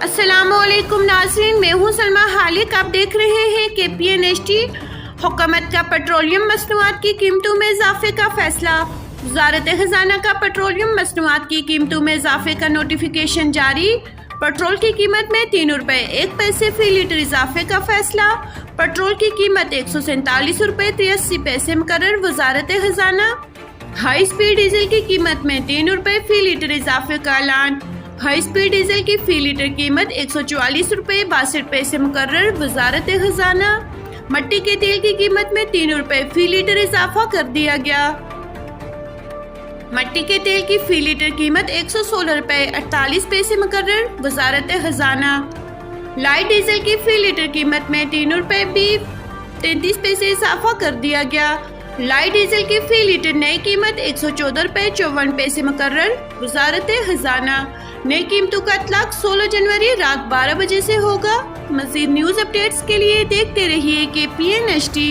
अस्सलामुअलैकुम नाज़रीन, मैं हूँ सलमा हालिक। आप देख रहे हैं KPN-HD। हुकूमत का पेट्रोलियम मसनूआत की कीमतों में इजाफे का फैसला। वज़ारत ख़ज़ाना का पेट्रोलियम मसनूआत की कीमतों में इजाफे का नोटिफिकेशन जारी। पेट्रोल की कीमत में 3 रुपये 1 पैसे फी लीटर इजाफे का फैसला। पेट्रोल की कीमत 147 रुपये 83 पैसे मुकर्रर। वज़ारत ख़ज़ाना। हाई स्पीड डीजल की कीमत में 3 रुपये फी लीटर इजाफे का ऐलान। हाई स्पीड डीजल की फी लीटर कीमत 144 रुपये 62 पैसे मुकर्रर। वज़ारत ख़ज़ाना। मट्टी के तेल की कीमत में 3 रुपये फी लीटर इजाफा कर दिया गया। मट्टी के तेल की फी लीटर कीमत 116 रुपये 48 पैसे मुकर्रर। वज़ारत ख़ज़ाना। लाइट डीजल की फी लीटर कीमत में 3 रुपये 33 पैसे इजाफा कर दिया गया। लाइट डीजल की फी लीटर नई कीमत 114 रुपये 54 पैसे मुकर्रर। वज़ारत ख़ज़ाना। नई कीमतों का इतलाक 16 जनवरी रात 12 बजे से होगा। मज़ीद न्यूज़ अपडेट्स के लिए देखते रहिए KPN-HD।